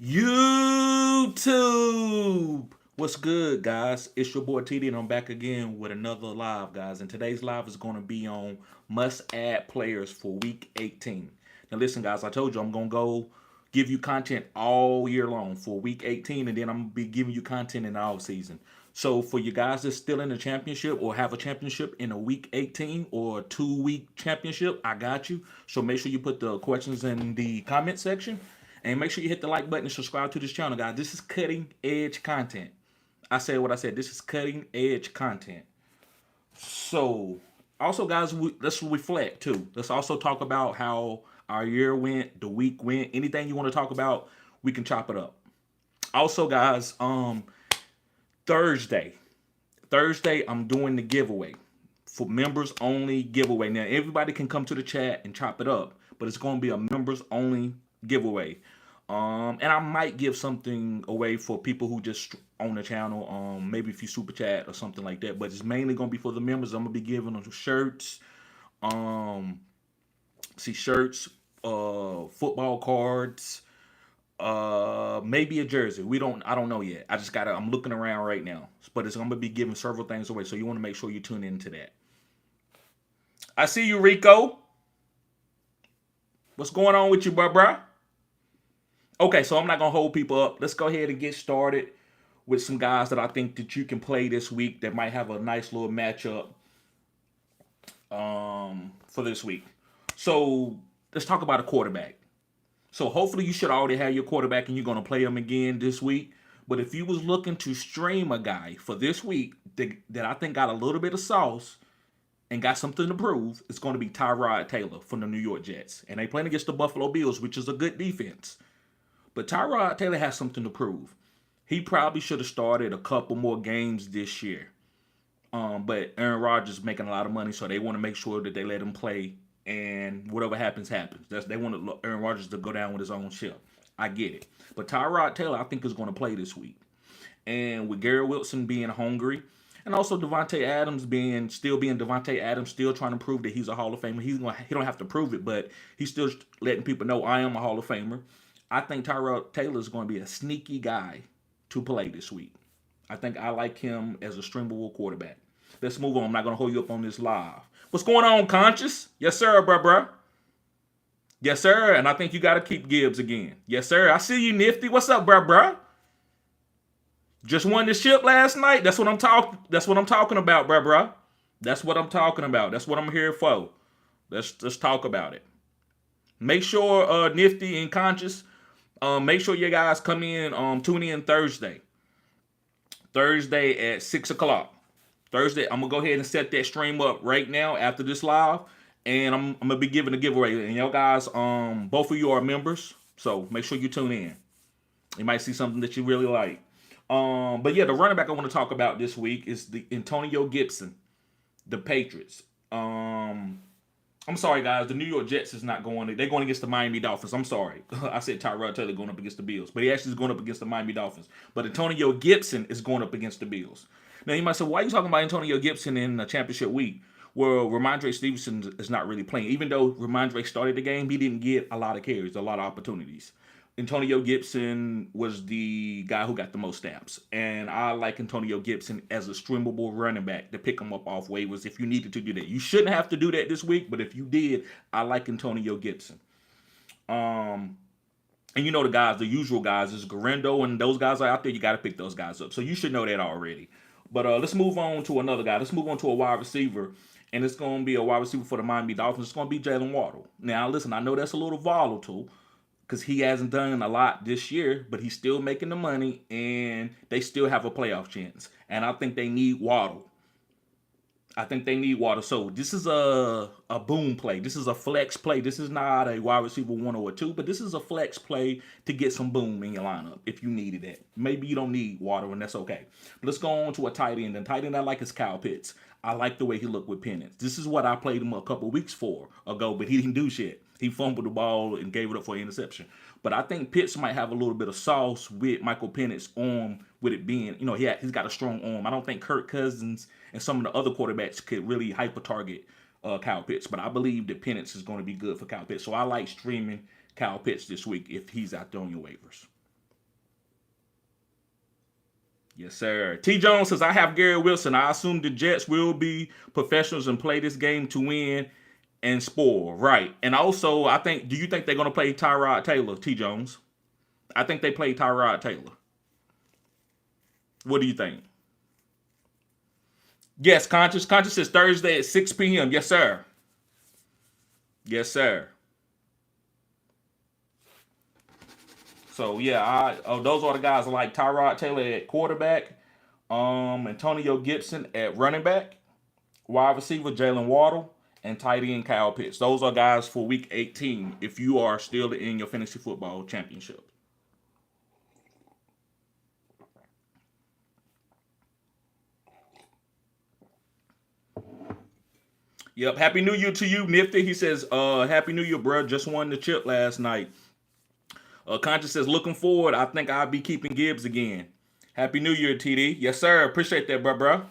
YouTube. What's good, guys? It's your boy TD, and I'm back again with another live, guys. And today's live is going to be on must-add players for Week 18. Now, listen, guys, I told you I'm going to go give you content all year long for Week 18, and then I'm going to be giving you content in the off season. So, for you guys that's still in the championship or have a championship in a Week 18 or a 2-week championship, I got you. So, make sure you put the questions in the comment section. And make sure you hit the like button and subscribe to this channel, guys. This is cutting edge content. I said what I said. This is cutting edge content. So, also, guys, let's reflect too. Let's also talk about how our year went, the week went. Anything you want to talk about, we can chop it up. Also, guys, Thursday, I'm doing the giveaway for members only giveaway. Now, everybody can come to the chat and chop it up, but it's going to be a members only giveaway. And I might give something away for people who just own the channel. Maybe if you super chat or something like that. But it's mainly gonna be for the members. I'm gonna be giving them shirts. Shirts, football cards, maybe a jersey. I don't know yet. I'm looking around right now. But I'm gonna be giving several things away. So you want to make sure you tune into that. I see you, Rico. What's going on with you, bruh? Okay, so I'm not going to hold people up. Let's go ahead and get started with some guys that I think that you can play this week that might have a nice little matchup for this week. So let's talk about a quarterback. So hopefully you should already have your quarterback and you're going to play him again this week. But if you was looking to stream a guy for this week that I think got a little bit of sauce and got something to prove, it's going to be Tyrod Taylor from the New York Jets. And they playing against the Buffalo Bills, which is a good defense. But Tyrod Taylor has something to prove. He probably should have started a couple more games this year. But Aaron Rodgers is making a lot of money, so they want to make sure that they let him play, and whatever happens, happens. They want Aaron Rodgers to go down with his own ship. I get it. But Tyrod Taylor, I think, is going to play this week. And with Garrett Wilson being hungry, and also Devontae Adams still being Devontae Adams, still trying to prove that he's a Hall of Famer. He don't have to prove it, but he's still letting people know I am a Hall of Famer. I think Tyrod Taylor is going to be a sneaky guy to play this week. I think I like him as a streamable quarterback. Let's move on. I'm not going to hold you up on this live. What's going on, Conscious? Yes, sir, bruh. Yes, sir. And I think you got to keep Gibbs again. Yes, sir. I see you, Nifty. What's up, bruh? Just won the ship last night. That's what I'm talking about, bruh. That's what I'm talking about. That's what I'm here for. Let's talk about it. Make sure, Nifty and Conscious, make sure you guys come in, tune in Thursday. Thursday at 6 o'clock. Thursday, I'm going to go ahead and set that stream up right now after this live. And I'm going to be giving a giveaway. And y'all guys, both of you are members. So make sure you tune in. You might see something that you really like. But yeah, the running back I want to talk about this week is the Antonio Gibson, the Patriots. I'm sorry, guys. The New York Jets is not going. They're going against the Miami Dolphins. I'm sorry. I said Tyrod Taylor going up against the Bills. But he actually is going up against the Miami Dolphins. But Antonio Gibson is going up against the Bills. Now, you might say, why are you talking about Antonio Gibson in the championship week? Well, Ramondre Stevenson is not really playing. Even though Ramondre started the game, he didn't get a lot of carries, a lot of opportunities. Antonio Gibson was the guy who got the most snaps. And I like Antonio Gibson as a streamable running back to pick him up off waivers if you needed to do that. You shouldn't have to do that this week, but if you did, I like Antonio Gibson. And you know the usual guys is Garendo, and those guys are out there. You got to pick those guys up. So you should know that already. But let's move on to another guy. Let's move on to a wide receiver. And it's going to be a wide receiver for the Miami Dolphins. It's going to be Jalen Waddle. Now, listen, I know that's a little volatile, because he hasn't done a lot this year, but he's still making the money, and they still have a playoff chance. And I think they need Waddle. So this is a boom play. This is a flex play. This is not a wide receiver 1 or 2, but this is a flex play to get some boom in your lineup if you needed it. Maybe you don't need Waddle, and that's okay. But let's go on to a tight end. And tight end I like is Kyle Pitts. I like the way he looked with Penance. This is what I played him a couple weeks ago, but he didn't do shit. He fumbled the ball and gave it up for an interception. But I think Pitts might have a little bit of sauce with Michael Penix's arm, with it being, he's got a strong arm. I don't think Kirk Cousins and some of the other quarterbacks could really hyper-target Kyle Pitts. But I believe that Penix is going to be good for Kyle Pitts. So I like streaming Kyle Pitts this week if he's out there on your waivers. Yes, sir. T. Jones says, I have Garrett Wilson. I assume the Jets will be professionals and play this game to win and spoil. Right. And also, do you think they're going to play Tyrod Taylor, T. Jones? I think they play Tyrod Taylor. What do you think? Yes, Conscious. Conscious says Thursday at 6 p.m. Yes, sir. Yes, sir. So, yeah, those are the guys like Tyrod Taylor at quarterback, Antonio Gibson at running back, wide receiver Jalen Waddle, and tight end Kyle Pitts. Those are guys for week 18 if you are still in your fantasy football championship. Yep. Happy New Year to you, Nifty. He says, Happy New Year, bro. Just won the chip last night. Conscious says, looking forward. I think I'll be keeping Gibbs again. Happy New Year, TD. Yes, sir. Appreciate that, bro.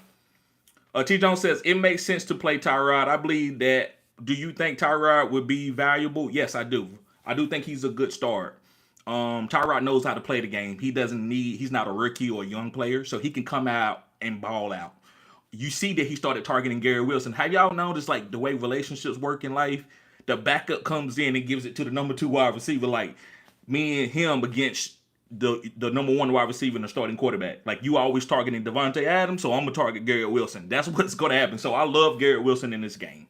T. Jones says, it makes sense to play Tyrod. I believe that. Do you think Tyrod would be valuable? Yes, I do. I do think he's a good start. Tyrod knows how to play the game. He's not a rookie or a young player, so he can come out and ball out. You see that he started targeting Garrett Wilson. Have y'all noticed, like, the way relationships work in life? The backup comes in and gives it to the number 2 wide receiver, like me and him against the number 1 wide receiver and the starting quarterback. Like, you always targeting Devontae Adams, so I'm gonna target Garrett Wilson. That's what's gonna happen. So I love Garrett Wilson in this game.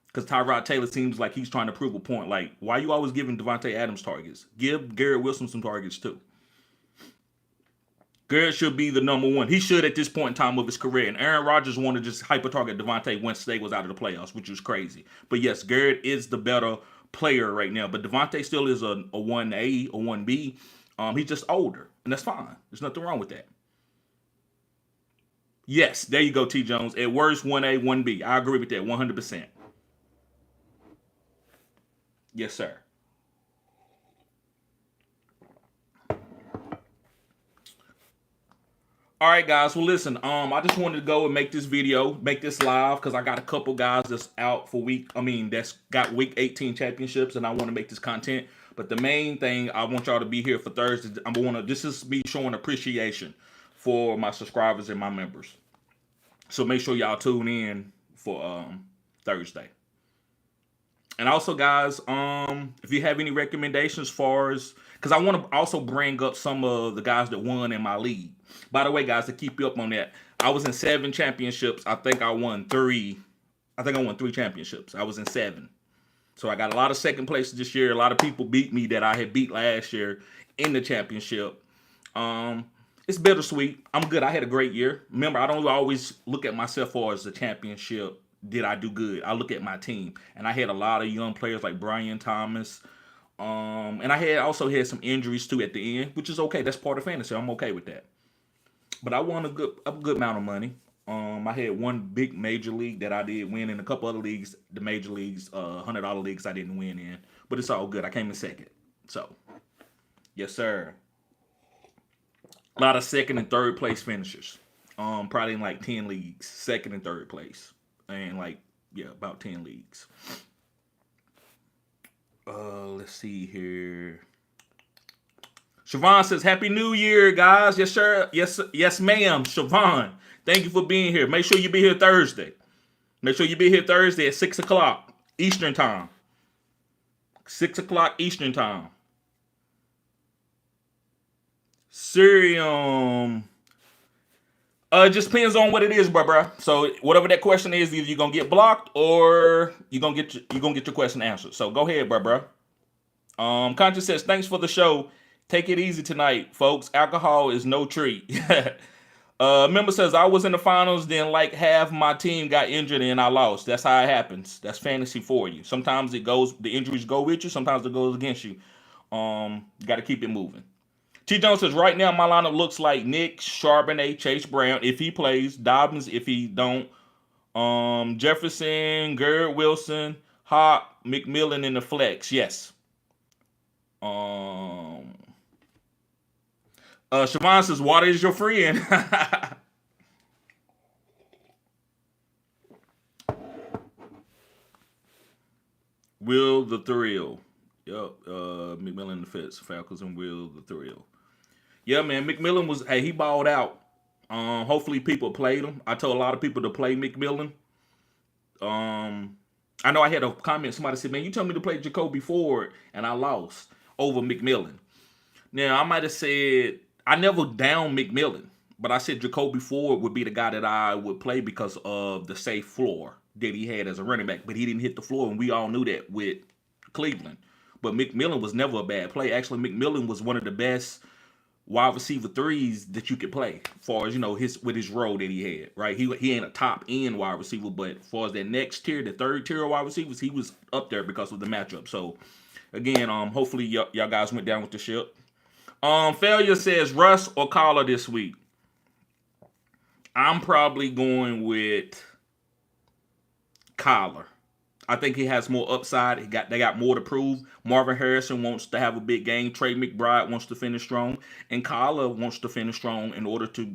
Because Tyrod Taylor seems like he's trying to prove a point. Like, why are you always giving Devontae Adams targets? Give Garrett Wilson some targets too. Garrett should be the number 1. He should at this point in time of his career. And Aaron Rodgers wanted to just hyper-target Devontae once they was out of the playoffs, which was crazy. But yes, Garrett is the better player right now. But Devontae still is a 1A or 1B. He's just older, and that's fine. There's nothing wrong with that. Yes, there you go, T. Jones. At worst, 1A, 1B. I agree with that 100%. Yes, sir. All right, guys. Well, listen. I just wanted to go and make this video, make this live, because I got a couple guys that's out for that's got week 18 championships, and I want to make this content. But the main thing, I want y'all to be here for Thursday. This is me showing appreciation for my subscribers and my members. So make sure y'all tune in for Thursday. And also, guys, if you have any recommendations far as, because I want to also bring up some of the guys that won in my league. By the way, guys, to keep you up on that, I was in 7 championships. I think I won 3. I think I won 3 championships. I was in 7. So I got a lot of second places this year. A lot of people beat me that I had beat last year in the championship. It's bittersweet. I'm good. I had a great year. Remember, I don't always look at myself as the championship. Did I do good? I look at my team, and I had a lot of young players like Brian Thomas, and I also had some injuries too at the end, which is okay. That's part of fantasy. I'm okay with that. But I won a good amount of money. I had one big major league that I did win, in a couple other leagues, the major leagues, $100 leagues I didn't win in, but it's all good. I came in second, so yes, sir. A lot of second and third place finishers. Probably in like 10 leagues, second and third place. And about 10 leagues. Let's see here. Siobhan says, Happy New Year, guys. Yes, sir. Yes, ma'am. Siobhan, thank you for being here. Make sure you be here Thursday. Make sure you be here Thursday at 6 o'clock Eastern time. 6 o'clock Eastern time. Sirium. It just depends on what it is, bro. So whatever that question is, either you're gonna get blocked or you're gonna get your question answered. So go ahead, bro. Conscious says, thanks for the show. Take it easy tonight, folks. Alcohol is no treat. Member says, I was in the finals, then like half my team got injured and I lost. That's how it happens. That's fantasy for you. Sometimes the injuries go with you, sometimes it goes against you. You gotta keep it moving. T. Jones says, right now my lineup looks like Nick, Charbonnet, Chase Brown if he plays, Dobbins if he don't, Jefferson, Garrett Wilson, Hop, McMillan in the flex. Yes. Siobhan says, water is your friend. Will the Thrill. Yep. McMillan the Fits, Falcons, and Will the Thrill. Yeah, man. McMillan he balled out. Hopefully people played him. I told a lot of people to play McMillan. I know I had a comment. Somebody said, "Man, you told me to play Jacoby Ford, and I lost over McMillan." Now I might have said I never down McMillan, but I said Jacoby Ford would be the guy that I would play because of the safe floor that he had as a running back. But he didn't hit the floor, and we all knew that with Cleveland. But McMillan was never a bad play. Actually, McMillan was one of the best wide receiver threes that you could play, as far as his role that he had. Right, he ain't a top end wide receiver, but as far as that next tier, the third tier of wide receivers, he was up there because of the matchup. So again, hopefully y'all guys went down with the ship. Failure says Russ or Collar this week. I'm probably going with Collar. I think he has more upside. They got more to prove. Marvin Harrison wants to have a big game. Trey McBride wants to finish strong, and Collar wants to finish strong in order to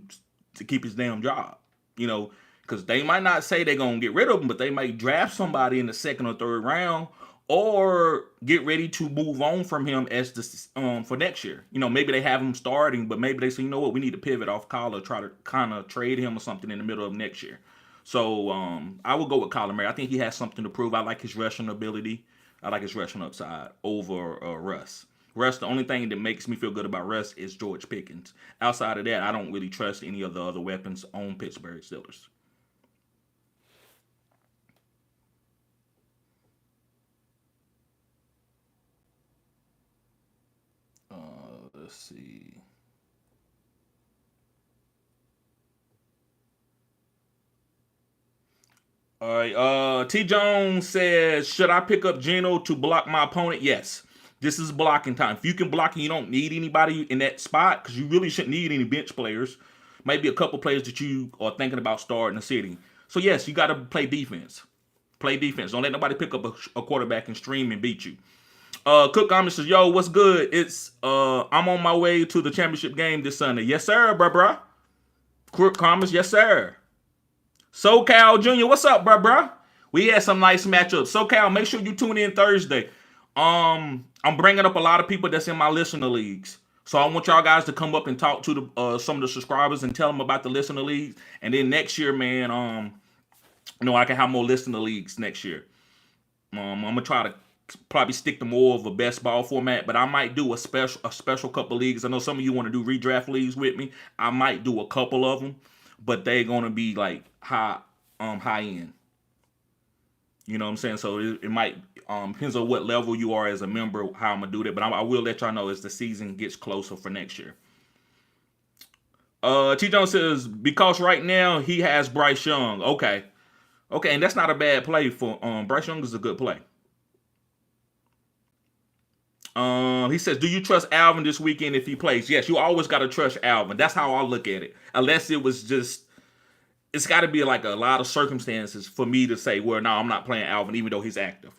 keep his damn job. Because they might not say they're gonna get rid of him, but they might draft somebody in the second or third round, or get ready to move on from him as for next year. Maybe they have him starting, but maybe they say, you know what, we need to pivot off Collar, try to kind of trade him or something in the middle of next year. So I would go with Kyler Murray. I think he has something to prove. I like his rushing ability. I like his rushing upside over Russ. Russ, the only thing that makes me feel good about Russ is George Pickens. Outside of that, I don't really trust any of the other weapons on Pittsburgh Steelers. Let's see. All right. T. Jones says, should I pick up Geno to block my opponent? Yes. This is blocking time. If you can block and you don't need anybody in that spot, because you really shouldn't need any bench players, maybe a couple players that you are thinking about starting the city. So yes, you got to play defense. Play defense. Don't let nobody pick up a quarterback and stream and beat you. Cook Thomas says, yo, what's good? It's I'm on my way to the championship game this Sunday. Yes, sir, bruh. Cook Thomas, yes, sir. SoCal Jr., what's up, bruh? We had some nice matchups. SoCal, make sure you tune in Thursday. I'm bringing up a lot of people that's in my listener leagues. So I want y'all guys to come up and talk to some of the subscribers and tell them about the listener leagues. And then next year, man, I can have more listener leagues next year. I'm gonna try to probably stick to more of a best ball format, but I might do a special couple leagues. I know some of you want to do redraft leagues with me. I might do a couple of them, but they're gonna be like high end. You know what I'm saying? So it might depends on what level you are as a member, how I'm gonna do that. But I will let y'all know as the season gets closer for next year. T. Jones says because right now he has Bryce Young. Okay, and that's not a bad play for Bryce Young is a good play. He says, do you trust Alvin this weekend if he plays? Yes, you always got to trust Alvin. That's how I look at it. Unless it was just, it's got to be like a lot of circumstances for me to say, well, no, I'm not playing Alvin even though he's active.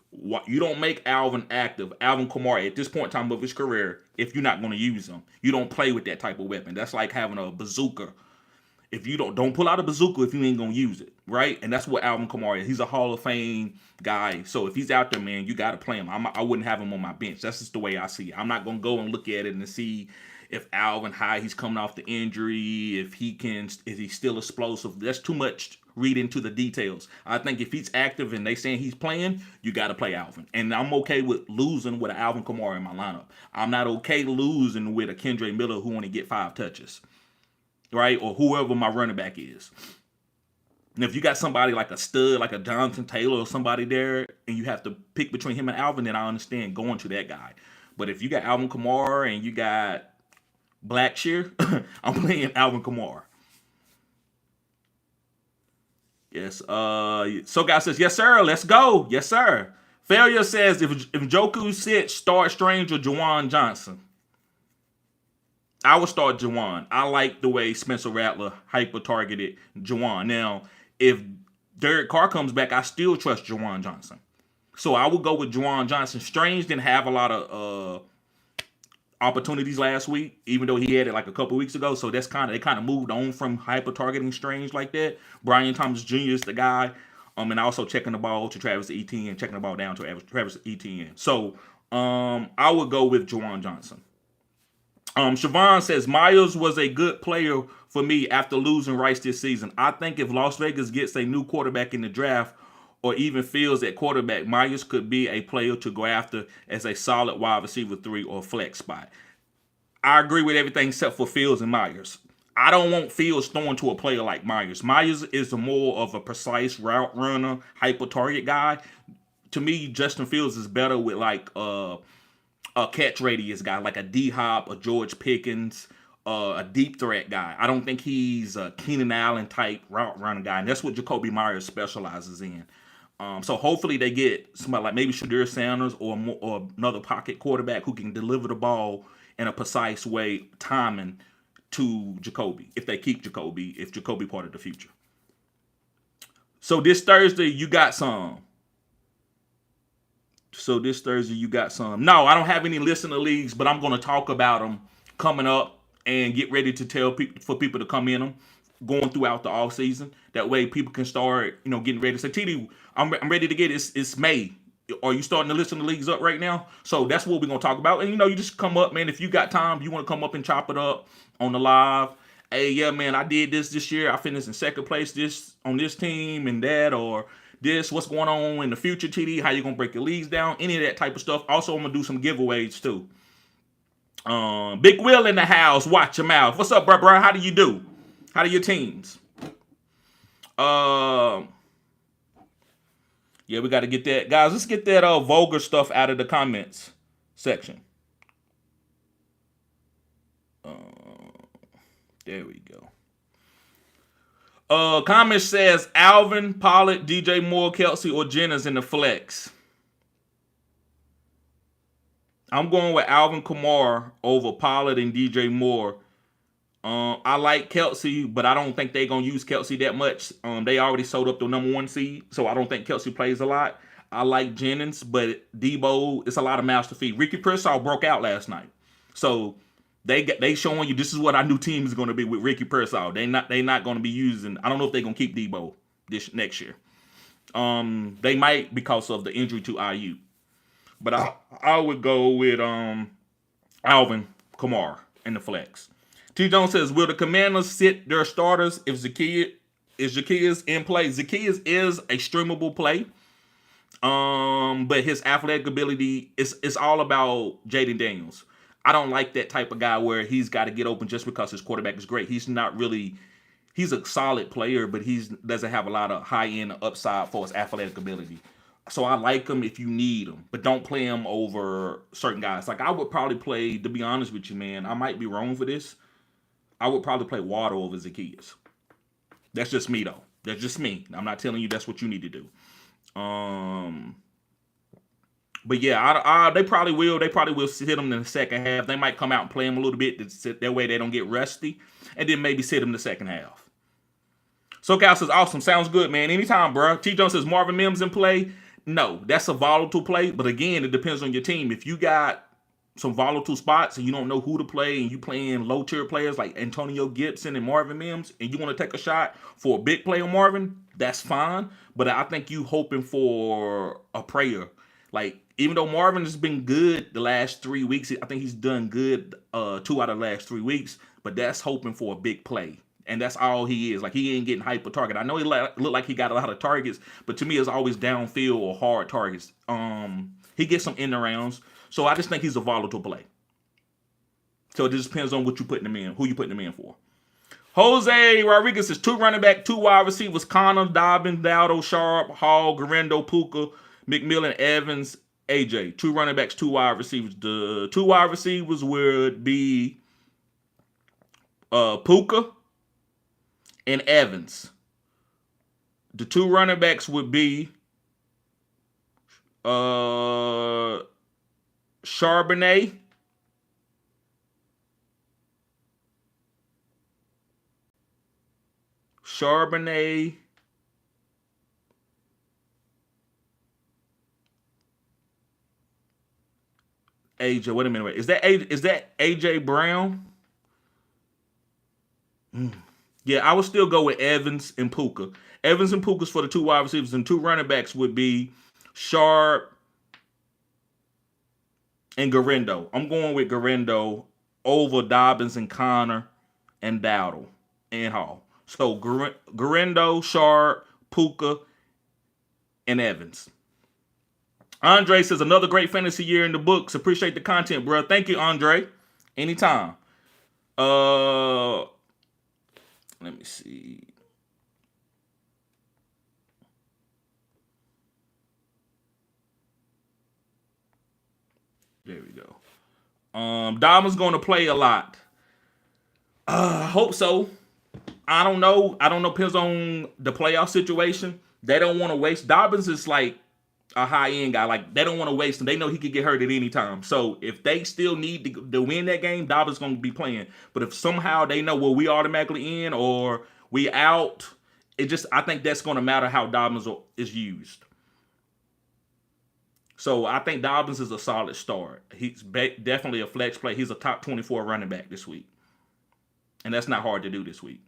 You don't make Alvin active, Alvin Kamara, at this point in time of his career, if you're not going to use him. You don't play with that type of weapon. That's like having a bazooka. If you don't pull out a bazooka if you ain't gonna use it, right? And that's what Alvin Kamara is. He's a Hall of Fame guy. So if he's out there, man, you got to play him. I wouldn't have him on my bench. That's just the way I see it. I'm not gonna go and look at it and see if Alvin he's coming off the injury, if he's still explosive. That's too much read into the details. I think if he's active and they saying he's playing, you got to play Alvin. And I'm okay with losing with an Alvin Kamara in my lineup. I'm not okay losing with a Kendre Miller who only get 5 touches. Right? Or whoever my running back is. And if you got somebody like a stud, like a Jonathan Taylor or somebody there, and you have to pick between him and Alvin, then I understand going to that guy. But if you got Alvin Kamara and you got Blackshear, I'm playing Alvin Kamara. Yes. So guy says, yes, sir. Let's go. Yes, sir. Failure says, if Njoku sits, start Strange or Juwan Johnson. I would start Juwan. I like the way Spencer Rattler hyper-targeted Juwan. Now, if Derek Carr comes back, I still trust Juwan Johnson. So I would go with Juwan Johnson. Strange didn't have a lot of opportunities last week, even though he had it like a couple weeks ago. So they kind of moved on from hyper-targeting Strange like that. Brian Thomas Jr. is the guy. And also checking the ball to Travis Etienne, checking the ball down to Travis Etienne. So I would go with Juwan Johnson. Siobhan says Myers was a good player for me after losing Rice this season. I think if Las Vegas gets a new quarterback in the draft or even feels at quarterback, Myers could be a player to go after as a solid wide receiver 3 or flex spot. I agree with everything except for Fields and Myers. I don't want Fields throwing to a player like Myers. Myers is more of a precise route runner, hyper target guy. To me, Justin Fields is better with like a catch radius guy, like a D Hop, a George Pickens, a deep threat guy. I don't think he's a Keenan Allen type route runner guy, and that's what Jacoby Myers specializes in. So hopefully they get somebody like maybe Shadur Sanders or another pocket quarterback who can deliver the ball in a precise way, timing to Jacoby. If they keep Jacoby, if Jacoby part of the future. So this Thursday you got some. No, I don't have any listener leagues, but I'm going to talk about them coming up and get ready to tell people for people to come in them going throughout the off season. That way people can start, getting ready to say, TD, I'm ready to get it. It's May. Are you starting to listen to leagues up right now? So that's what we're going to talk about. And, you just come up, man. If you got time, you want to come up and chop it up on the live. Hey, yeah, man, I did this year. I finished in second place on this team and that, or this, what's going on in the future, TD, how you going to break your leagues down, any of that type of stuff. Also, I'm going to do some giveaways, too. Big Will in the house. Watch your mouth. What's up, bro? How do you do? How do your teams? Yeah, we got to get that. Guys, let's get that vulgar stuff out of the comments section. There we go. Comment says Alvin, Pollard, DJ Moore, Kelsey, or Jennings in the flex. I'm going with Alvin Kamara over Pollard and DJ Moore. I like Kelsey, but I don't think they're going to use Kelsey that much. They already sold up the number 1 seed, so I don't think Kelsey plays a lot. I like Jennings, but Debo, it's a lot of mouths to feed. Ricky Pearsall broke out last night. So they showing you this is what our new team is going to be with Ricky Pearsall. They not going to be using, I don't know if they're going to keep Debo this next year. They might because of the injury to IU. But I would go with Alvin Kamara in the flex. T. Jones says, will the Commanders sit their starters if Zacchaeus in play? Zacchaeus is a streamable play. But his athletic ability is all about Jaden Daniels. I don't like that type of guy where he's got to get open just because his quarterback is great. He's a solid player, but he doesn't have a lot of high-end upside for his athletic ability. So I like him if you need him, but don't play him over certain guys. Like I would probably play, to be honest with you, man, I might be wrong for this. I would probably play Waddle over Zacchaeus. That's just me, though. That's just me. I'm not telling you that's what you need to do. But yeah, they probably will. They probably will sit him in the second half. They might come out and play him a little bit that way they don't get rusty, and then maybe sit him in the second half. SoCal says, awesome. Sounds good, man. Anytime, bro. T. Jones says, Marvin Mims in play. No, that's a volatile play. But again, it depends on your team. If you got some volatile spots and you don't know who to play and you playing low-tier players like Antonio Gibson and Marvin Mims and you want to take a shot for a big play on Marvin, that's fine. But I think you hoping for a prayer. Like, even though Marvin has been good the last 3 weeks, I think he's done good 2 out of the last 3 weeks, but that's hoping for a big play. And that's all he is. Like, he ain't getting hyper target. I know he look like he got a lot of targets, but to me, it's always downfield or hard targets. He gets some in the rounds. So I just think he's a volatile play. So it just depends on what you putting him in, who you putting him in for. Jose Rodriguez says 2 running back, 2 wide receivers, Connor, Dobbins, Dowdo, Sharp, Hall, Garendo, Puka, McMillan, Evans, AJ. 2 running backs, 2 wide receivers. The 2 wide receivers would be Puka and Evans. The 2 running backs would be Charbonnet AJ. Wait a minute. Is that AJ Brown? Yeah, I would still go with Evans and Puka. Evans and Puka's for the 2 wide receivers, and 2 running backs would be Sharp and Garendo. I'm going with Garendo over Dobbins and Connor and Dowdle and Hall. So Garendo, Sharp, Puka, and Evans. Andre says another great fantasy year in the books. Appreciate the content, bro. Thank you, Andre. Anytime. Let me see. There we go. Dobbins going to play a lot. I hope so. I don't know. Depends on the playoff situation. They don't want to waste. Dobbins is like a high end guy. Like they don't want to waste him. They know he could get hurt at any time. So if they still need to win that game, Dobbins going to be playing. But if somehow they know, well, we automatically in or we out, I think that's going to matter how Dobbins is used. So I think Dobbins is a solid start. He's definitely a flex play. He's a top 24 running back this week. And that's not hard to do this week.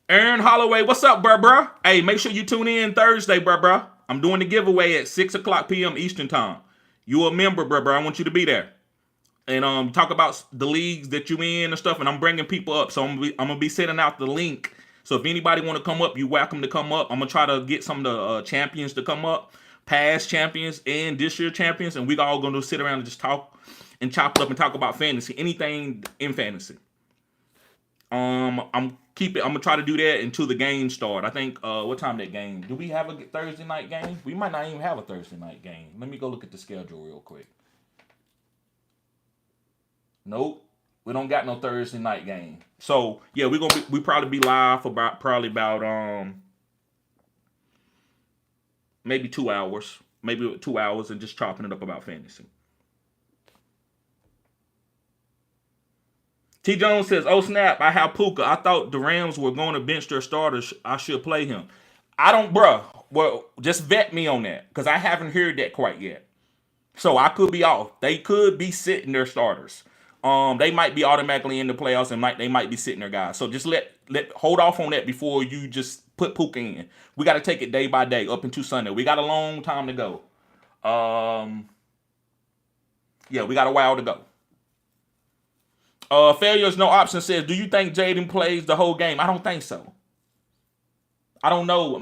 Aaron Holloway, what's up, bruh? Hey, make sure you tune in Thursday, bruh. I'm doing the giveaway at 6 o'clock p.m. Eastern time. You a member, bruh. I want you to be there. And talk about the leagues that you in and stuff. And I'm bringing people up. So I'm gonna be sending out the link. So if anybody want to come up, you're welcome to come up. I'm going to try to get some of the champions to come up. Past champions and this year champions. And we all going to sit around and just talk and chop it up and talk about fantasy. Anything in fantasy. I'm going to try to do that until the game start. I think, what time that game? Do we have a Thursday night game? We might not even have a Thursday night game. Let me go look at the schedule real quick. Nope. We don't got no Thursday night game. So yeah, we probably be live for about maybe 2 hours. Maybe 2 hours and just chopping it up about fantasy. T. Jones says, oh snap, I have Puka. I thought the Rams were going to bench their starters. I should play him. Well, just vet me on that. Because I haven't heard that quite yet. So I could be off. They could be sitting their starters. They might be automatically in the playoffs and they might be sitting their guys. So just hold off on that before you just put Puka in. We got to take it day by day up into Sunday. We got a long time to go. Yeah, we got a while to go. Failure is no option says, do you think Jaden plays the whole game? I don't think so. I don't know.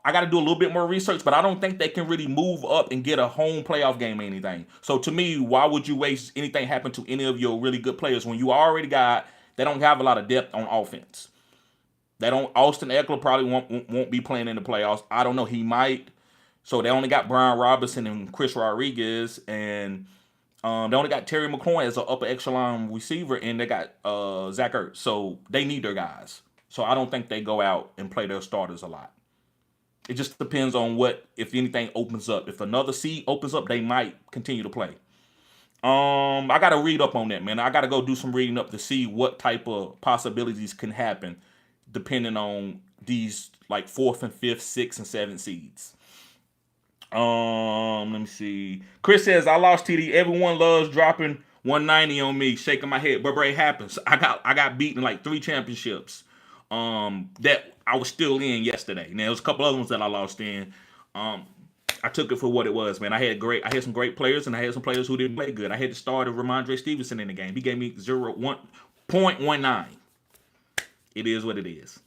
I got to do a little bit more research, but I don't think they can really move up and get a home playoff game or anything. So to me, why would you waste anything happen to any of your really good players when you already they don't have a lot of depth on offense. Austin Eckler probably won't be playing in the playoffs. I don't know. He might. So they only got Brian Robinson and Chris Rodriguez, and they only got Terry McLaurin as an upper echelon receiver, and they got Zach Ertz. So they need their guys. So I don't think they go out and play their starters a lot. It just depends on if anything opens up. If another seed opens up, they might continue to play. I got to read up on that, man. I got to go do some reading up to see what type of possibilities can happen depending on these like 4th and 5th, 6th and 7th seeds. Let me see. Chris says, I lost TD. Everyone loves dropping 190 on me, shaking my head. But it happens. I got beaten in like 3 championships. That I was still in yesterday. Now there was a couple other ones that I lost in. I took it for what it was, man. I had some great players, and I had some players who didn't play good. I had to start Ramondre Stevenson in the game. He gave me 0.19. It is what it is.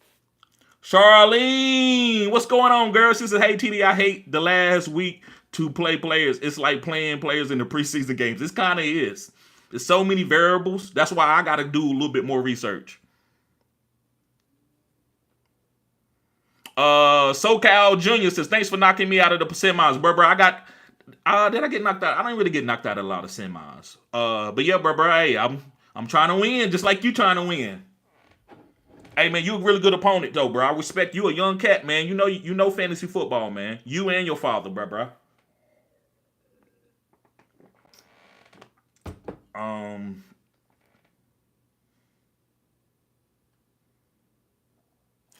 Charlene, what's going on, girl? She says, hey TD, I hate the last week to play players. It's like playing players in the preseason games. This kind of is. There's so many variables. That's why I got to do a little bit more research. SoCal Junior says, thanks for knocking me out of the semis, bro. Did I get knocked out? I don't really get knocked out of a lot of semis. But yeah, bro, hey, I'm trying to win, just like you trying to win. Hey man, you a really good opponent though, bro. I respect you, a young cat, man. You know fantasy football, man. You and your father, bro.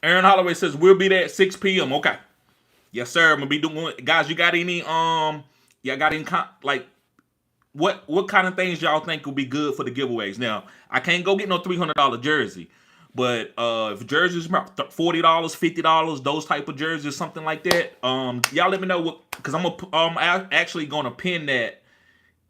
Aaron Holloway says, we'll be there at 6 p.m. Okay. Yes, sir. I'm gonna be doing, guys, you got any what kind of things y'all think will be good for the giveaways? Now, I can't go get no $300 jersey, but if jerseys about $40, $50, those type of jerseys, something like that, y'all let me know because I'm actually gonna pin that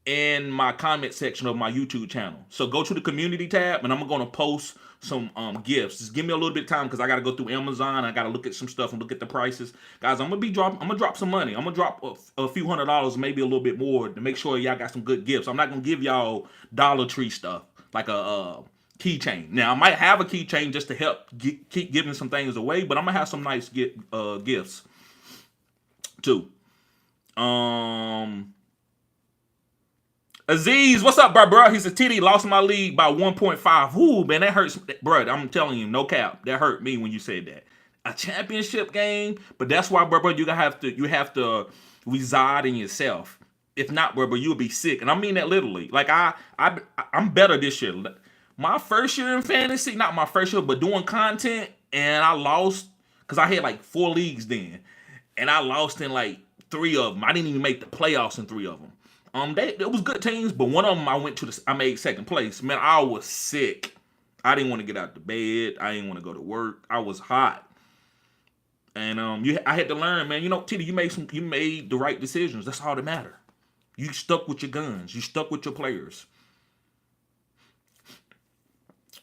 in my comment section of my YouTube channel. So go to the community tab, and I'm gonna post some gifts. Just give me a little bit of time because I gotta go through Amazon. I gotta look at some stuff and look at the prices, guys. I'm gonna drop some money. I'm gonna drop a few $100s, maybe a little bit more, to make sure y'all got some good gifts. I'm not gonna give y'all Dollar Tree stuff like a keychain. Now I might have a keychain just to help keep giving some things away, but I'm gonna have some nice gifts too. Aziz, what's up, bro? He said, TD lost my league by 1.5. Ooh, man, that hurts. Bro, I'm telling you, no cap. That hurt me when you said that. A championship game, but that's why, bro, you have to reside in yourself. If not, bro, you'll be sick. And I mean that literally. Like, I'm better this year. My first year in fantasy, not my first year, but doing content, and I lost, because I had like 4 leagues then. And I lost in like 3 of them. I didn't even make the playoffs in 3 of them. It was good teams, but one of them I made second place. Man, I was sick. I didn't want to get out the bed. I didn't want to go to work. I was hot. And I had to learn, man. You know, Titty, you made the right decisions. That's all that matter. You stuck with your guns. You stuck with your players.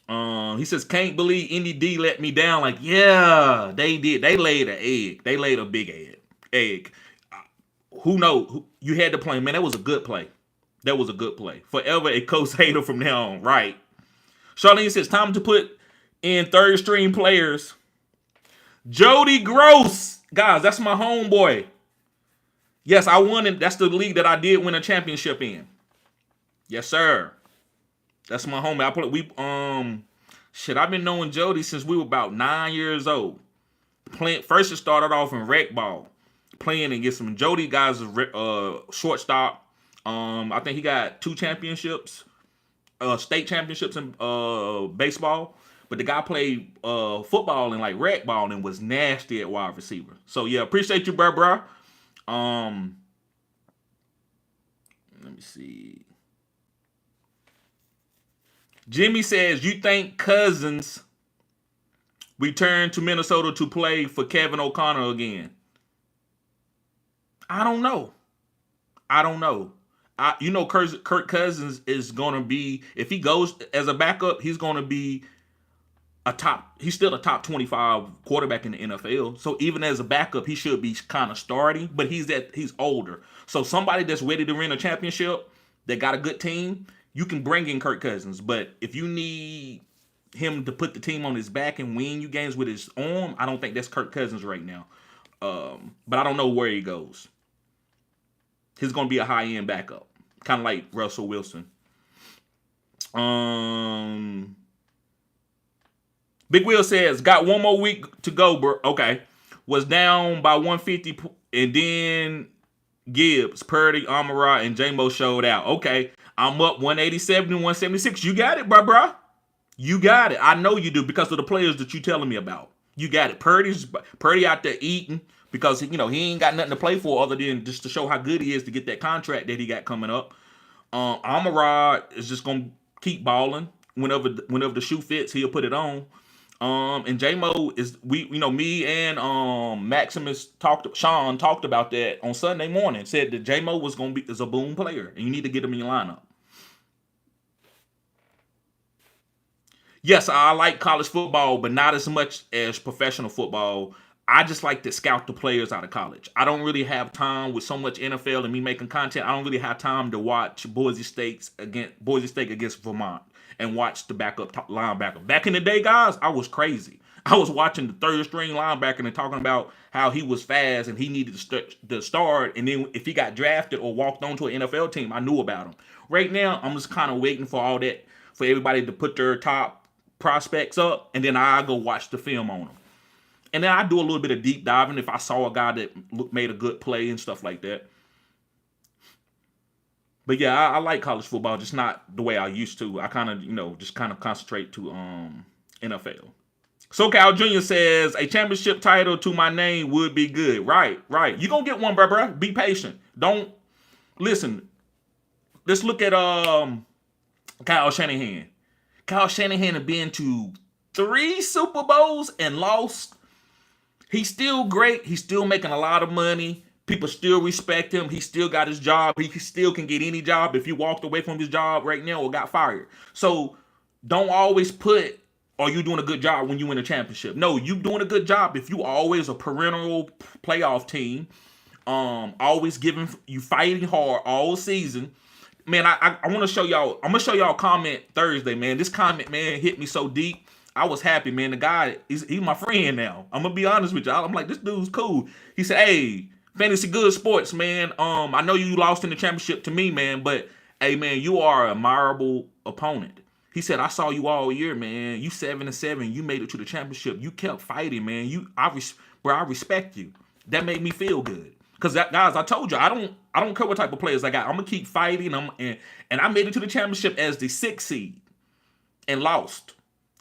He says, can't believe Indy D let me down. Like, yeah, they did. They laid an egg. They laid a big egg. Who knows? You had to play, man. That was a good play. That was a good play. Forever a coach hater from now on. Right. Charlene says, time to put in third string players. Jody Gross. Guys, that's my homeboy. Yes, I won it. That's the league that I did win a championship in. Yes, sir. That's my homie. I've been knowing Jody since we were about 9 years old. First it started off in rec ball. Playing against some Jody guys, shortstop. I think he got 2 championships, state championships in baseball. But the guy played football and like rec ball and was nasty at wide receiver. So yeah, appreciate you, bro. Let me see. Jimmy says, you think Cousins returned to Minnesota to play for Kevin O'Connor again? I don't know. Kirk Cousins is going to be, if he goes as a backup, he's going to be he's still a top 25 quarterback in the NFL. So even as a backup, he should be kind of starting, but he's older. So somebody that's ready to win a championship, that got a good team, you can bring in Kirk Cousins. But if you need him to put the team on his back and win you games with his arm, I don't think that's Kirk Cousins right now. But I don't know where he goes. He's going to be a high-end backup, kind of like Russell Wilson. Big Will says, got 1 more week to go, bro. Okay. Was down by 150, and then Gibbs, Purdy, Amara, and J-Mo showed out. Okay. I'm up 187 and 176. You got it, bro. You got it. I know you do because of the players that you telling me about. You got it. Purdy out there eating. Because, he ain't got nothing to play for other than just to show how good he is to get that contract that he got coming up. Amara is just going to keep balling. Whenever the shoe fits, he'll put it on. And J-Mo is, me and Sean talked about that on Sunday morning. Said that J-Mo is a boom player, and you need to get him in your lineup. Yes, I like college football, but not as much as professional football. I just like to scout the players out of college. I don't really have time with so much NFL and me making content. I don't really have time to watch Boise State against Vermont and watch the backup linebacker. Back in the day, guys, I was crazy. I was watching the third string linebacker and talking about how he was fast and he needed to start. And then if he got drafted or walked onto an NFL team, I knew about him. Right now, I'm just kind of waiting for all that, for everybody to put their top prospects up, and then I go watch the film on them. And then I do a little bit of deep diving if I saw a guy that made a good play and stuff like that. But yeah, I like college football, just not the way I used to. I kind of, just kind of concentrate to NFL. SoCal Jr. says, a championship title to my name would be good. Right. You're going to get one, bro. Be patient. Listen, let's look at Kyle Shanahan. Kyle Shanahan had been to 3 Super Bowls and lost. He's still great. He's still making a lot of money. People still respect him. He still got his job. He still can get any job if you walked away from his job right now or got fired. So don't always put, are you doing a good job when you win a championship? No, you doing a good job if you always a perennial playoff team. Always giving, you fighting hard all season. Man, I want to show y'all. I'm gonna show y'all a comment Thursday, man. This comment, man, hit me so deep. I was happy, man. The guy, he's my friend now. I'm gonna be honest with y'all. I'm like, this dude's cool. He said, hey, Fantasy Good Sports, man. I know you lost in the championship to me, man, but hey, man, you are an admirable opponent. He said, I saw you all year, man. You 7-7. You made it to the championship. You kept fighting, man. I respect you. That made me feel good. Because guys, I told you, I don't care what type of players I got. I'm gonna keep fighting. And I made it to the championship as the 6th seed and lost.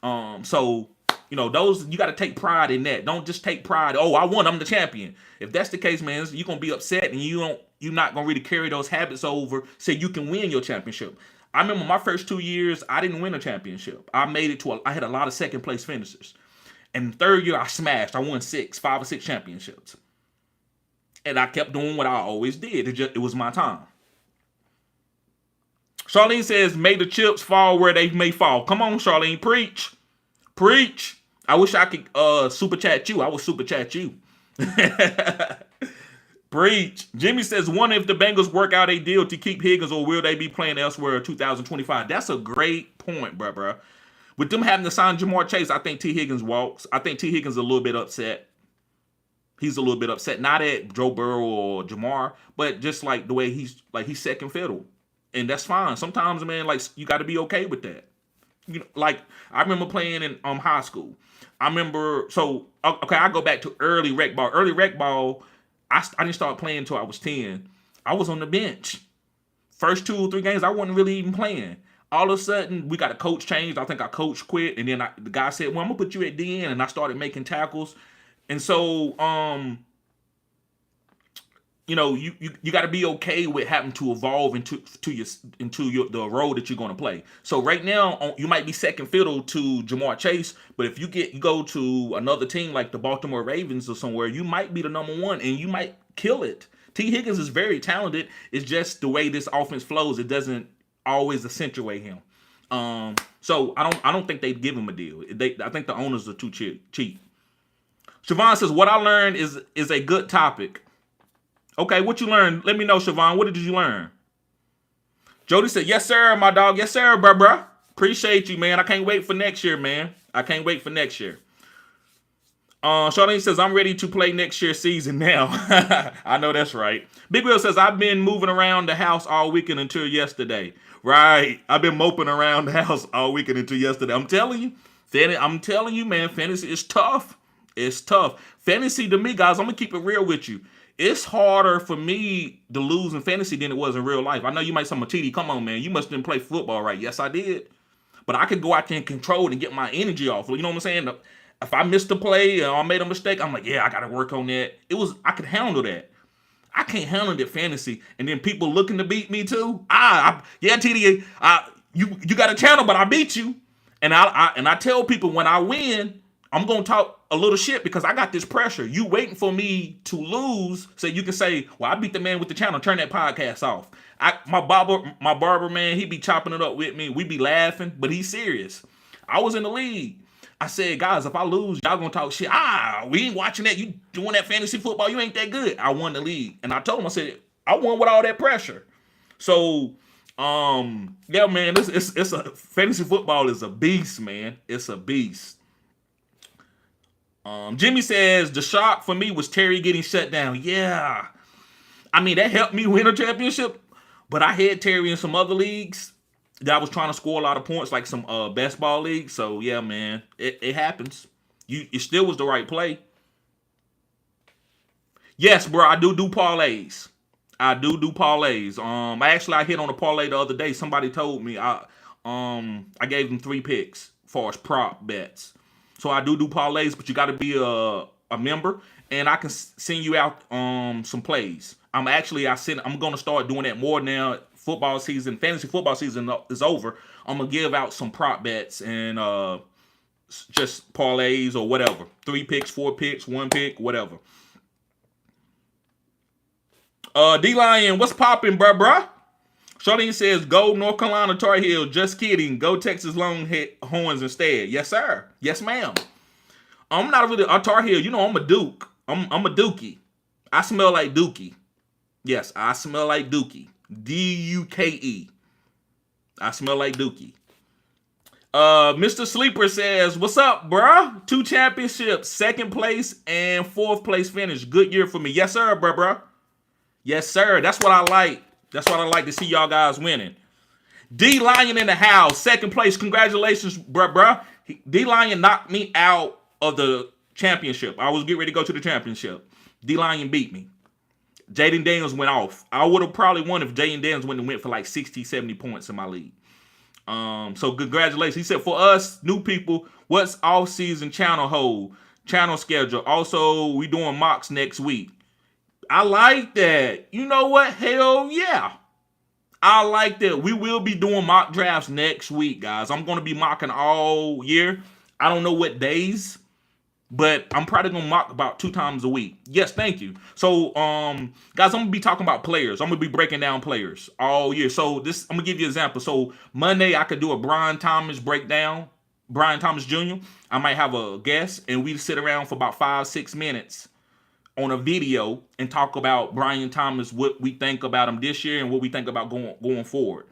So those, you got to take pride in that. Don't just take pride. Oh, I won. I'm the champion. If that's the case, man, you're gonna be upset, and you're not gonna really carry those habits over so you can win your championship. I remember my first 2 years, I didn't win a championship. I made it to I had a lot of second place finishers. And the third year, I smashed. I won 5 or 6 championships. And I kept doing what I always did. It was my time. Charlene says, may the chips fall where they may fall. Come on, Charlene, preach. Preach. I wish I could super chat you. I would super chat you. Preach. Jimmy says, wonder if the Bengals work out a deal to keep Higgins, or will they be playing elsewhere in 2025? That's a great point, bruh. With them having to sign Jamar Chase, I think T. Higgins walks. I think T. Higgins is a little bit upset. He's a little bit upset, not at Joe Burrow or Jamar, but just like the way he's second fiddle. And that's fine. Sometimes, man, like, you got to be okay with that. Like, I remember playing in high school. I go back to early rec ball. Early rec ball, I didn't start playing until I was 10. I was on the bench. First 2 or 3 games, I wasn't really even playing. All of a sudden, we got a coach changed. I think our coach quit. And then the guy said, well, I'm going to put you at DN. And I started making tackles. And so, you got to be okay with having to evolve into the role that you're going to play. So right now, you might be second fiddle to Jamar Chase, but if you go to another team like the Baltimore Ravens or somewhere, you might be the number 1 and you might kill it. T. Higgins is very talented. It's just the way this offense flows. It doesn't always accentuate him. So I don't think they'd give him a deal. I think the owners are too cheap. Siobhan says, what I learned is a good topic. Okay, what you learned? Let me know, Siobhan. What did you learn? Jody said, yes, sir, my dog. Yes, sir, bruh. Appreciate you, man. I can't wait for next year, man. I can't wait for next year. Charlene says, I'm ready to play next year's season now. I know that's right. Big Will says, I've been moving around the house all weekend until yesterday. Right. I've been moping around the house all weekend until yesterday. I'm telling you, man, fantasy is tough. It's tough. Fantasy, to me, guys, I'm going to keep it real with you. It's harder for me to lose in fantasy than it was in real life. I know you might say, TD, come on, man. You must didn't play football right. Yes, I did. But I could go out there and control it and get my energy off. You know what I'm saying? If I missed a play or I made a mistake, I'm like, yeah, I got to work on that. I could handle that. I can't handle that fantasy. And then people looking to beat me too. TD, you got a channel, but I beat you. And I tell people when I win, I'm going to talk a little shit because I got this pressure. You waiting for me to lose so you can say, well, I beat the man with the channel. Turn that podcast off. My barber, man, he be chopping it up with me. We be laughing, but he's serious. I was in the league. I said, guys, if I lose, y'all going to talk shit. We ain't watching that. You doing that fantasy football. You ain't that good. I won the league. And I told him, I said, I won with all that pressure. So, yeah, man, it's a fantasy football is a beast, man. It's a beast. Jimmy says, the shock for me was Terry getting shut down. Yeah. I mean, that helped me win a championship, but I had Terry in some other leagues that I was trying to score a lot of points, like some best ball leagues. So, yeah, man, it happens. It still was the right play. Yes, bro, I do parlays. I parlays. I hit on a parlay the other day. Somebody told me I gave them 3 picks for prop bets. So I do parlays, but you got to be a member, and I can send you out some plays. I'm going to start doing that more now. Fantasy football season is over. I'm gonna give out some prop bets and just parlays or whatever. 3 picks, 4 picks, 1 pick, whatever. D-Lion, what's popping, bruh? Charlene says, go North Carolina Tar Heel. Just kidding. Go Texas Longhorns instead. Yes, sir. Yes, ma'am. I'm not really a Tar Heel. You know, I'm a Duke. I'm a Dookie. I smell like Dookie. Yes, I smell like Dookie. D-U-K-E. I smell like Dookie. Mr. Sleeper says, what's up, bruh? 2 championships, 2nd place and 4th place finish. Good year for me. Yes, sir, bruh. Yes, sir. That's what I like. That's what I like to see y'all guys winning. D-Lion in the house, 2nd place. Congratulations, bruh. D-Lion knocked me out of the championship. I was getting ready to go to the championship. D-Lion beat me. Jaden Daniels went off. I would have probably won if Jaden Daniels went for like 60, 70 points in my league. So congratulations. He said, for us new people, what's off-season channel schedule? Also, we doing mocks next week. I like that. You know what? Hell yeah. I like that. We will be doing mock drafts next week, guys. I'm going to be mocking all year. I don't know what days, but I'm probably going to mock about 2 times a week. Yes, thank you. So, guys, I'm going to be talking about players. I'm going to be breaking down players all year. So, I'm going to give you an example. So, Monday, I could do a Brian Thomas breakdown. Brian Thomas Jr. I might have a guest, and we sit around for about 5-6 minutes on a video and talk about Brian Thomas, what we think about him this year and what we think about going forward.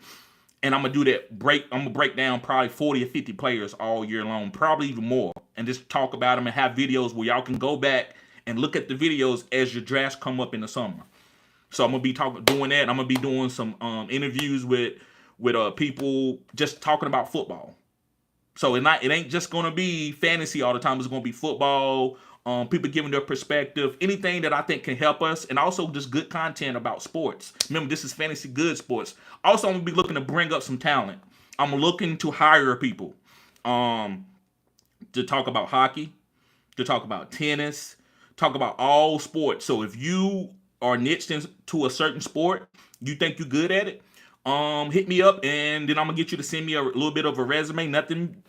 And I'm gonna do that I'm gonna break down probably 40 or 50 players all year long, probably even more, and just talk about them and have videos where y'all can go back and look at the videos as your drafts come up in the summer. So I'm gonna be doing that. I'm gonna be doing some interviews with people just talking about football. So it ain't just gonna be fantasy all the time. It's gonna be football. People giving their perspective, anything that I think can help us, and also just good content about sports. Remember, this is Fantasy Good Sports. Also, I'm going to be looking to bring up some talent. I'm looking to hire people to talk about hockey, to talk about tennis, talk about all sports. So if you are niched into a certain sport, you think you're good at it, hit me up, and then I'm gonna get you to send me a little bit of a resume. Nothing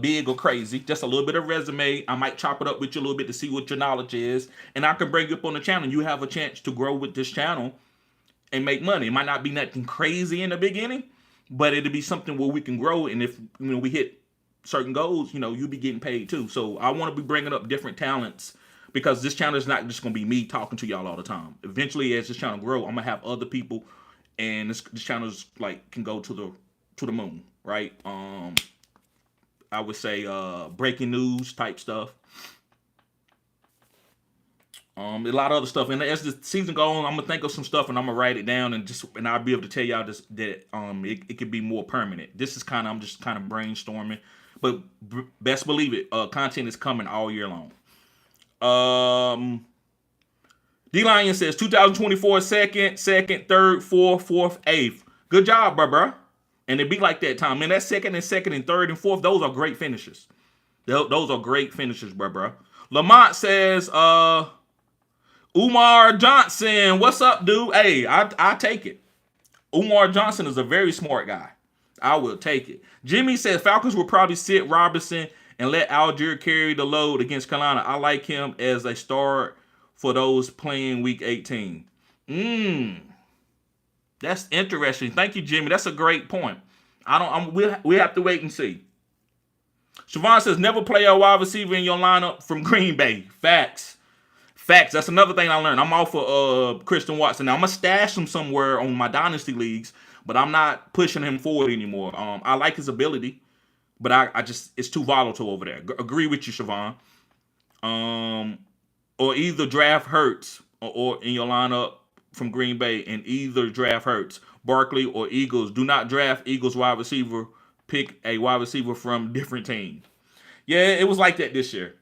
big or crazy, just a little bit of resume. I might chop it up with you a little bit to see what your knowledge is, and I can bring you up on the channel. You have a chance to grow with this channel and make money. It might not be nothing crazy in the beginning, but it'll be something where we can grow. And if we hit certain goals, you'll be getting paid too. So I want to be bringing up different talents, because this channel is not just gonna be me talking to y'all all the time. Eventually, as this channel grow, I'm gonna have other people. And this channel is can go to the moon, right? I would say breaking news type stuff. A lot of other stuff. And as the season goes on, I'm gonna think of some stuff and I'm gonna write it down and I'll be able to tell y'all that it could be more permanent. This is I'm just kind of brainstorming, but best believe it, content is coming all year long. D-Lion says 2024 second, third, fourth, eighth. Good job, bruh. And it be like that time. Man, that second and third and fourth, those are great finishes. Those are great finishes, bruh. Lamont says, Umar Johnson, what's up, dude? Hey, I take it. Umar Johnson is a very smart guy. I will take it. Jimmy says Falcons will probably sit Robinson and let Algier carry the load against Carolina. I like him as a start for those playing week 18. That's interesting. Thank you, Jimmy. That's a great point. We have to wait and see. Siobhan says never play a wide receiver in your lineup from Green Bay. Facts. That's another thing I learned. I'm off for Christian Watson. Now I'm gonna stash him somewhere on my dynasty leagues, but I'm not pushing him forward anymore. I like his ability, but I just it's too volatile over there. Agree with you, Siobhan. Or either draft Hurts or in your lineup from Green Bay, and either draft Hurts, Barkley, or Eagles. Do not draft Eagles wide receiver. Pick a wide receiver from different teams. Yeah, it was like that this year.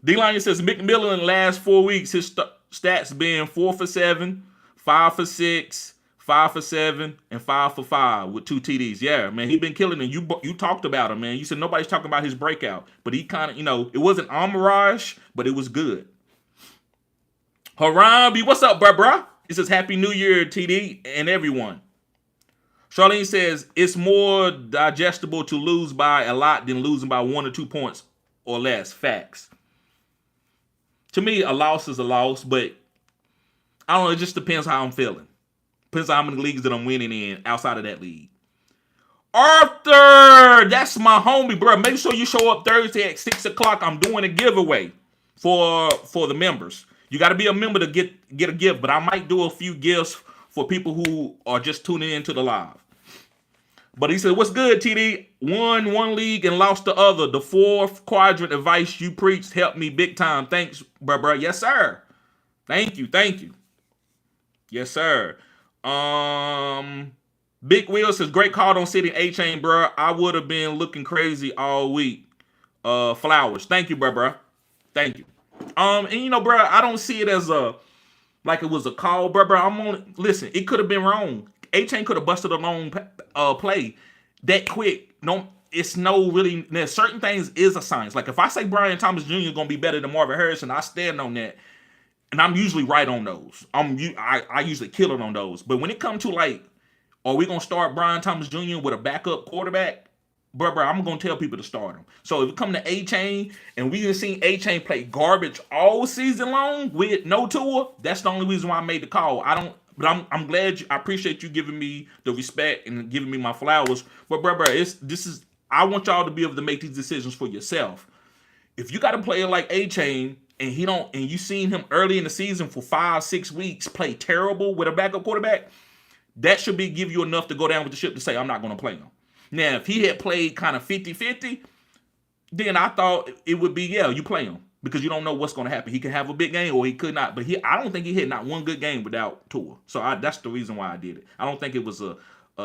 D-Lion says McMillan in the last 4 weeks, his stats been 4 for 7, 5 for 6, 5 for 7, and 5 for 5 with 2 TDs. Yeah, man, he been killing it. You talked about him, man. You said nobody's talking about his breakout, but he kind of, it wasn't a mirage, but it was good. Harambe, what's up, bruh? It says Happy New Year, TD, and everyone. Charlene says it's more digestible to lose by a lot than losing by 1 or 2 points or less. Facts. To me, a loss is a loss, but I don't know. It just depends how I'm feeling. Depends on how many leagues that I'm winning in outside of that league. Arthur, that's my homie, bro. Make sure you show up Thursday at 6 o'clock. I'm doing a giveaway for the members. You got to be a member to get a gift, but I might do a few gifts for people who are just tuning into the live. But he said, what's good, TD? Won one league and lost the other. The fourth quadrant advice you preached helped me big time. Thanks, bro. Yes, sir. Thank you. Yes, sir. Big Will says, great call on sitting A-Chain, bro. I would have been looking crazy all week. Flowers. Thank you, bro. Thank you. And bro, I don't see it as like it was a call, bro. Listen, it could have been wrong. A-Chain could have busted a long play that quick. No, it's no really. There's certain things is a science. Like if I say Brian Thomas Jr. is gonna be better than Marvin Harrison, I stand on that. And I'm usually right on those. I usually kill it on those. But when it comes to like, are we gonna start Brian Thomas Jr. with a backup quarterback? Bro, I'm gonna tell people to start him. So if it come to A-Chain and we have seen A-Chain play garbage all season long with no Tua, that's the only reason why I made the call. But I'm glad I appreciate you giving me the respect and giving me my flowers. But bro, I want y'all to be able to make these decisions for yourself. If you got a player like A-Chain and you seen him early in the season for 5-6 weeks play terrible with a backup quarterback, that should give you enough to go down with the ship to say, I'm not going to play him. Now, if he had played kind of 50-50, then I thought it would be, you play him. Because you don't know what's going to happen. He could have a big game or he could not. But I don't think he had not one good game without Tua. So that's the reason why I did it. I don't think it was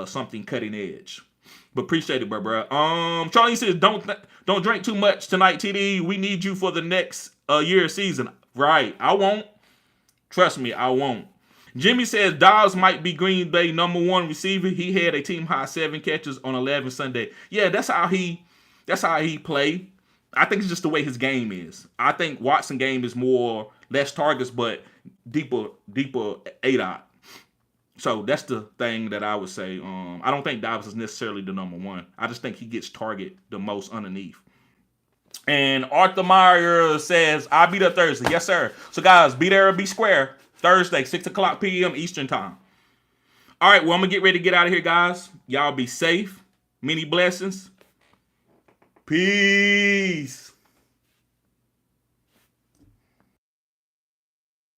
something cutting edge. But appreciate it, bro. Charlie says, don't drink too much tonight, TD. We need you for the next year season. Right. I won't. Trust me, I won't. Jimmy says Dobbs might be Green Bay #1 receiver. He had a team high 7 catches on 11 Sunday. Yeah, that's how he played. I think it's just the way his game is. I think Watson's game is more less targets, but deeper A-dot. So that's the thing that I would say. I don't think Dobbs is necessarily the #1. I just think he gets target the most underneath. And Arthur Meyer says, I'll be there Thursday. Yes, sir. So guys, be there or be square. Thursday, 6 o'clock p.m. Eastern time. All right, well, I'm going to get ready to get out of here, guys. Y'all be safe. Many blessings. Peace.